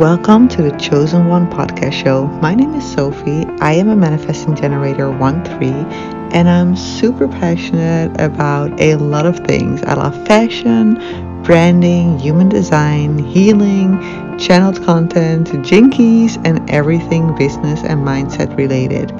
Welcome to the Chosen One podcast show. My name is Sophie. I am a Manifesting Generator 1-3 and I'm super passionate about a lot of things. I love fashion, branding, human design, healing, channeled content, Genekeys, and everything business and mindset related.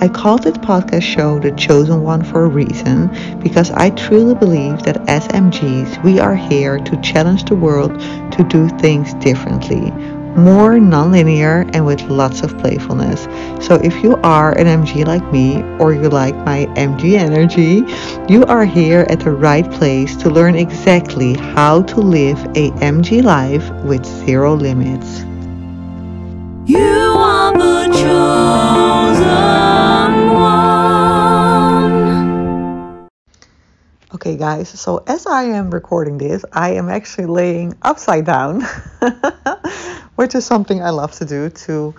I called this podcast show The Chosen One for a reason because I truly believe that as MGs, we are here to challenge the world to do things differently, more non-linear and with lots of playfulness. So if you are an MG like me or you like my MG energy, you are here at the right place to learn exactly how to live a MG life with zero limits. You are the chosen one. Okay guys, so as I am recording this, I am actually laying upside down, which is something I love to do to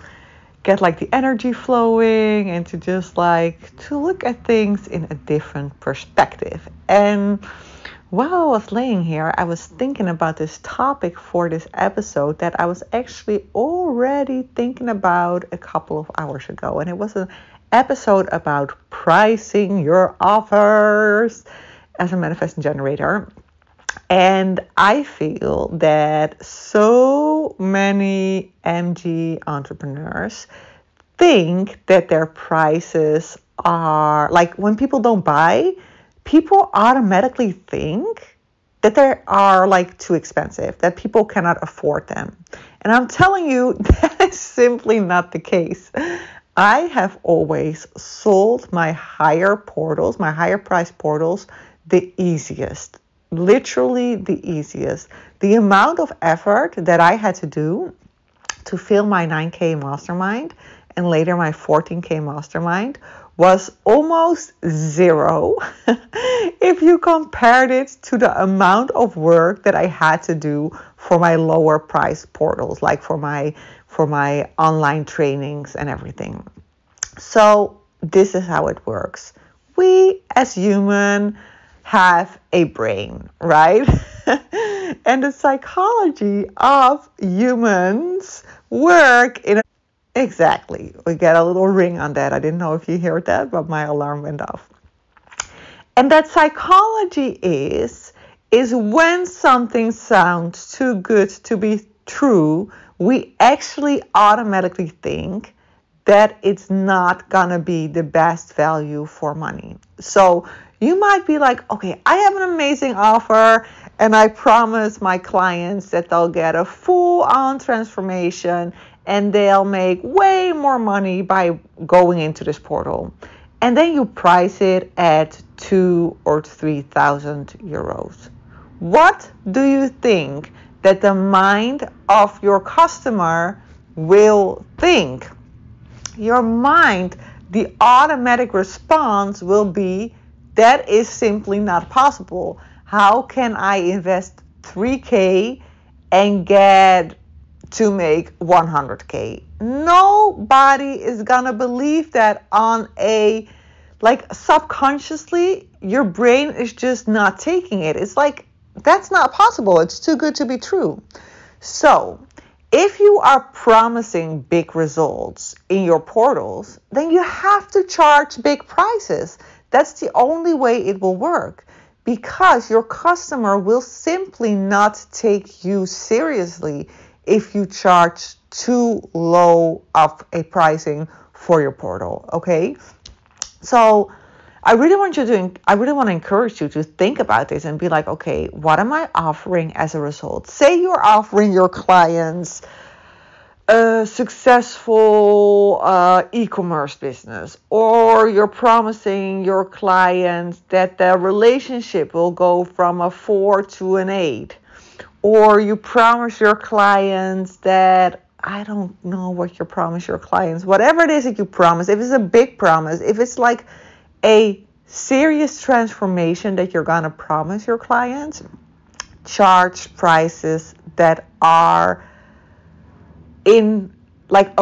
get like the energy flowing and to just like to look at things in a different perspective. And while I was laying here, I was thinking about this topic for this episode that I was actually already thinking about a couple of hours ago. And it was an episode about pricing your offers as a manifesting generator. And I feel that so many MG entrepreneurs think that their prices are like when people don't buy, people automatically think that they are like too expensive, that people cannot afford them. And I'm telling you, that is simply not the case. I have always sold my higher price portals, the easiest. Literally the easiest. The amount of effort that I had to do to fill my 9K mastermind and later my 14K mastermind was almost zero if you compared it to the amount of work that I had to do for my lower price portals, like for my online trainings and everything. So this is how it works. We as human have a brain, right? And the psychology of humans work in a... Exactly. We get a little ring on that. I didn't know if you heard that, but my alarm went off. And that psychology is when something sounds too good to be true, we actually automatically think that it's not gonna be the best value for money. So you might be like, okay, I have an amazing offer and I promise my clients that they'll get a full-on transformation and they'll make way more money by going into this portal. And then you price it at 2,000 or 3,000 euros. What do you think that the mind of your customer will think? Your mind, the automatic response will be, that is simply not possible. How can I invest 3K and get to make 100K? Nobody is gonna believe that on a, like, subconsciously, your brain is just not taking it. It's like, that's not possible. It's too good to be true. So if you are promising big results in your portals, then you have to charge big prices. That's the only way it will work, because your customer will simply not take you seriously if you charge too low of a pricing for your portal, okay? So I really want to encourage you to think about this and be like, okay, what am I offering as a result? Say you're offering your clients a successful e-commerce business, or you're promising your clients that their relationship will go from a 4 to an 8, or you promise your clients that, I don't know what you promise your clients, whatever it is that you promise, if it's a big promise, if it's like a serious transformation that you're gonna promise your clients, charge prices that are in like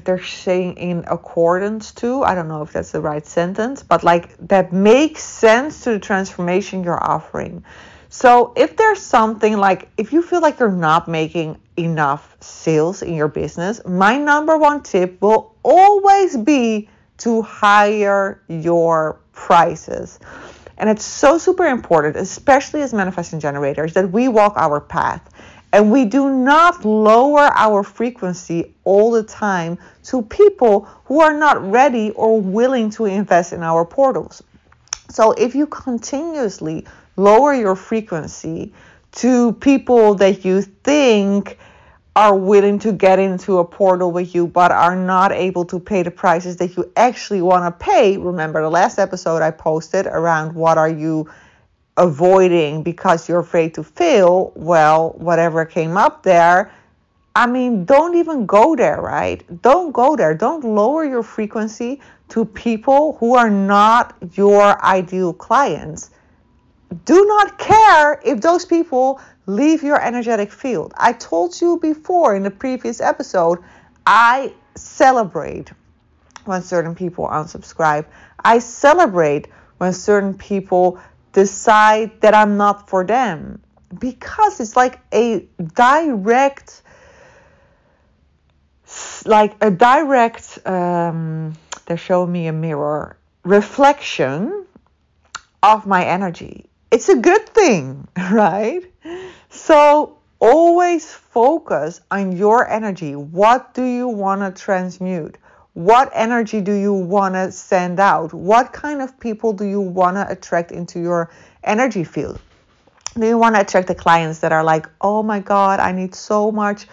they're saying in accordance to, I don't know if that's the right sentence, but like that makes sense to the transformation you're offering. So if there's something like, if you feel like you're not making enough sales in your business, my number one tip will always be to higher your prices. And it's so super important, especially as manifesting generators, that we walk our path. And we do not lower our frequency all the time to people who are not ready or willing to invest in our portals. So if you continuously lower your frequency to people that you think are willing to get into a portal with you but are not able to pay the prices that you actually want to pay. Remember the last episode I posted around what are you avoiding because you're afraid to fail? Well, whatever came up there, I mean, don't even go there, right? Don't go there. Don't lower your frequency to people who are not your ideal clients. Do not care if those people leave your energetic field. I told you before in the previous episode, I celebrate when certain people unsubscribe. I celebrate when certain people decide that I'm not for them, because it's like a direct, they're showing me a mirror reflection of my energy. It's a good thing, right? So always focus on your energy. What do you want to transmute? What energy do you want to send out? What kind of people do you want to attract into your energy field? Do you want to attract the clients that are like, oh my God, I need so much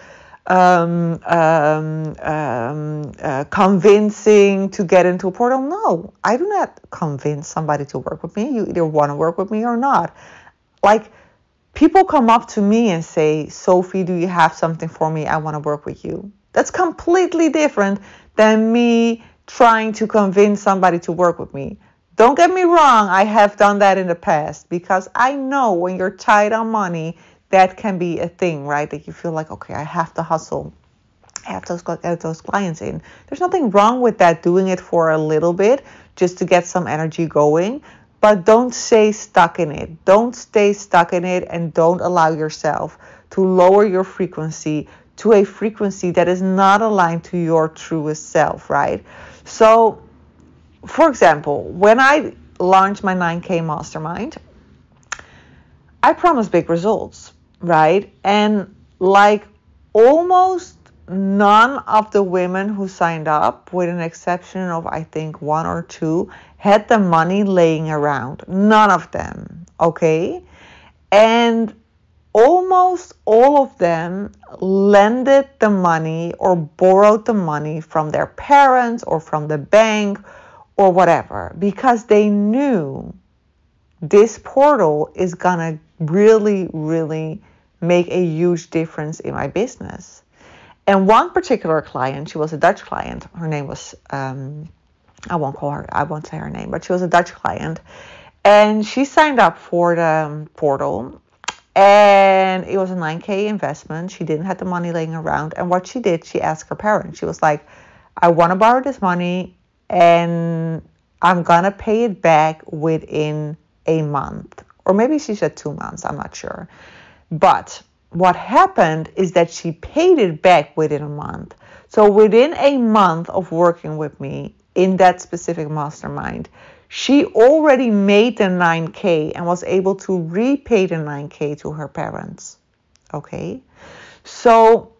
convincing to get into a portal? No, I do not convince somebody to work with me. You either want to work with me or not. Like, people come up to me and say, Sophie, do you have something for me? I want to work with you. That's completely different than me trying to convince somebody to work with me. Don't get me wrong, I have done that in the past, because I know when you're tight on money, that can be a thing, right? That you feel like, okay, I have to hustle. I have to get those clients in. There's nothing wrong with that, doing it for a little bit just to get some energy going. But don't stay stuck in it. Don't stay stuck in it, and don't allow yourself to lower your frequency to a frequency that is not aligned to your truest self, right? So, for example, when I launched my 9K mastermind, I promised big results, right? And like almost none of the women who signed up, with an exception of I think one or two, had the money laying around. None of them, okay? And almost all of them lended the money or borrowed the money from their parents or from the bank or whatever, because they knew this portal is gonna really, really make a huge difference in my business. And one particular client, she was a Dutch client. Her name was, I won't say her name, but she was a Dutch client. And she signed up for the portal. And it was a 9K investment. She didn't have the money laying around. And what she did, she asked her parents. She was like, I want to borrow this money and I'm going to pay it back within a month. Or maybe she said 2 months. I'm not sure. But what happened is that she paid it back within a month. So within a month of working with me in that specific mastermind, she already made the 9K and was able to repay the 9K to her parents. Okay? So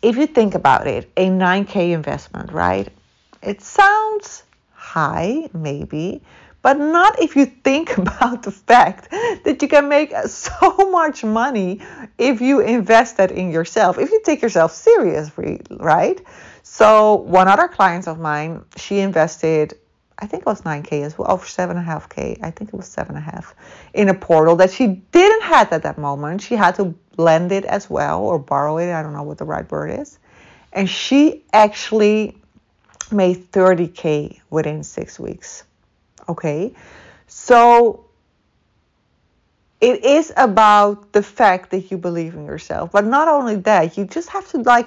if you think about it, a 9K investment, right? It sounds high, maybe, but not if you think about the fact that you can make so much money if you invest that in yourself, if you take yourself seriously, right? So one other client of mine, she invested, I think it was 9K as well, or 7.5K. I think it was 7.5 in a portal that she didn't have at that moment. She had to lend it as well, or borrow it. I don't know what the right word is. And she actually made 30K within 6 weeks. Okay, so it is about the fact that you believe in yourself. But not only that, you just have to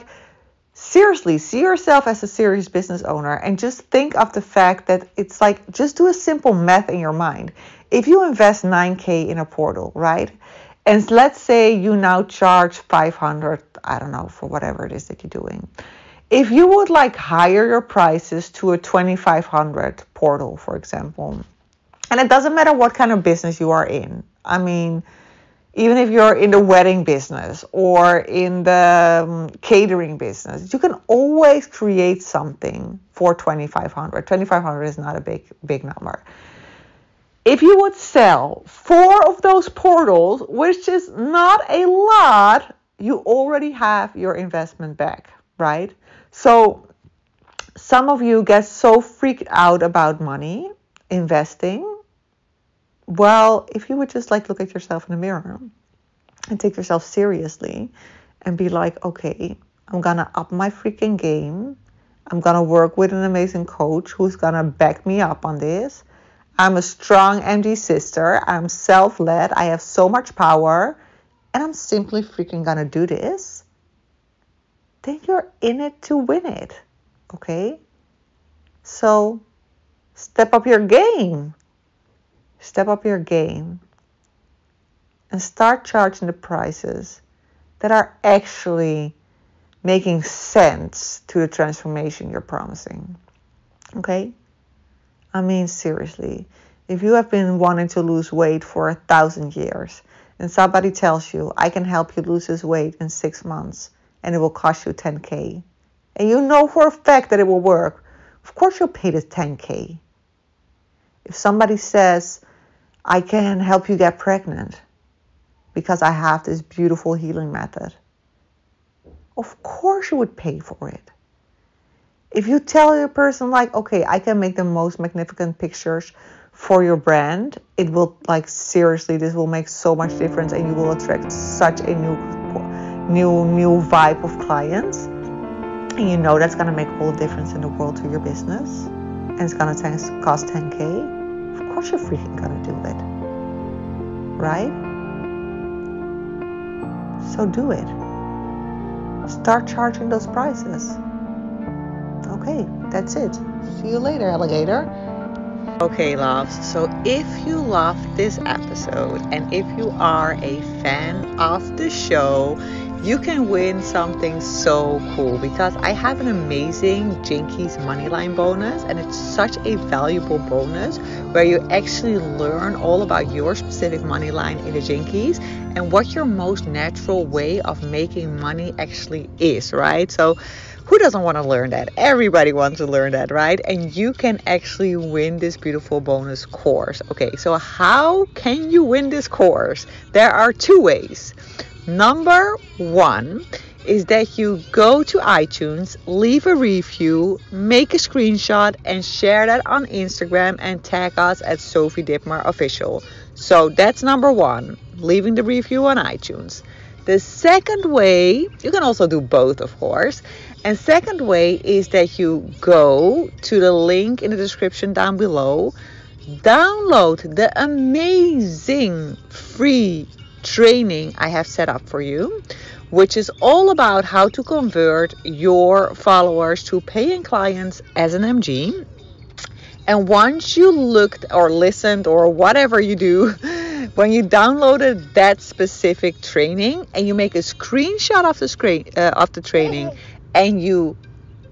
seriously see yourself as a serious business owner, and just think of the fact that it's like, just do a simple math in your mind. If you invest 9K in a portal, right? And let's say you now charge 500 I don't know, for whatever it is that you're doing. If you would like higher your prices to a 2,500 portal, for example, and it doesn't matter what kind of business you are in. I mean, even if you're in the wedding business or in the catering business, you can always create something for 2,500. 2,500 is not a big number. If you would sell 4 of those portals, which is not a lot, you already have your investment back, right? So some of you get so freaked out about money, investing. Well, if you would just like look at yourself in the mirror and take yourself seriously and be like, okay, I'm going to up my freaking game. I'm going to work with an amazing coach who's going to back me up on this. I'm a strong MD sister. I'm self-led. I have so much power. And I'm simply freaking going to do this. Then you're in it to win it. Okay? So step up your game. Step up your game. And start charging the prices that are actually making sense to the transformation you're promising. Okay? I mean, seriously, if you have been wanting to lose weight for 1,000 years and somebody tells you, I can help you lose this weight in 6 months and it will cost you 10K, and you know for a fact that it will work, of course you'll pay the 10K. If somebody says, I can help you get pregnant because I have this beautiful healing method, of course you would pay for it. If you tell a person like, okay, I can make the most magnificent pictures for your brand, it will, like, seriously, this will make so much difference and you will attract such a new vibe of clients. And you know that's going to make all the difference in the world to your business. And it's going to cost 10K. Of course you're freaking going to do it. Right? So do it. Start charging those prices. Okay, that's it. See you later, alligator. Okay, loves. So if you loved this episode and if you are a fan of the show, you can win something so cool because I have an amazing Genekeys Moneyline bonus, and it's such a valuable bonus where you actually learn all about your specific money line in the Genekeys and what your most natural way of making money actually is, right? So who doesn't want to learn that? Everybody wants to learn that, right? And you can actually win this beautiful bonus course. Okay, so how can you win this course? There are 2 ways. Number 1 is that you go to iTunes, leave a review, make a screenshot, and share that on Instagram and tag us at Sophie Dittmer Official. So that's number 1, leaving the review on iTunes. The second way, you can also do both, of course. And second way is that you go to the link in the description down below, download the amazing free training I have set up for you, which is all about how to convert your followers to paying clients as an MG. And once you looked or listened or whatever you do, when you downloaded that specific training and you make a screenshot of the training and you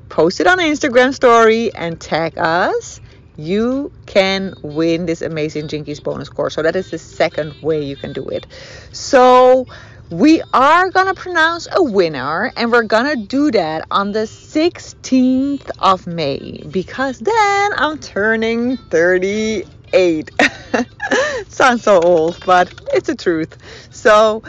post it on Instagram story and tag us, you can win this amazing Genekeys bonus course. So that is the second way you can do it. So we are going to pronounce a winner, and we're going to do that on the 16th of May because then I'm turning 38. Sounds so old, but it's the truth. So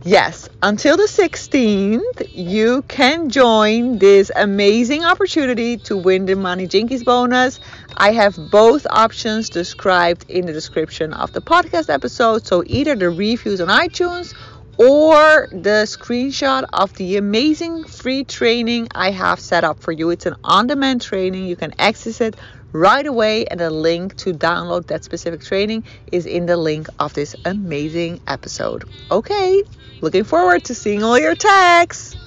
yes, until the 16th, you can join this amazing opportunity to win the Money Genekeys bonus. I have both options described in the description of the podcast episode. So either the reviews on iTunes or the screenshot of the amazing free training I have set up for you. It's an on-demand training. You can access it right away, and the link to download that specific training is in the link of this amazing episode. Okay, looking forward to seeing all your tags.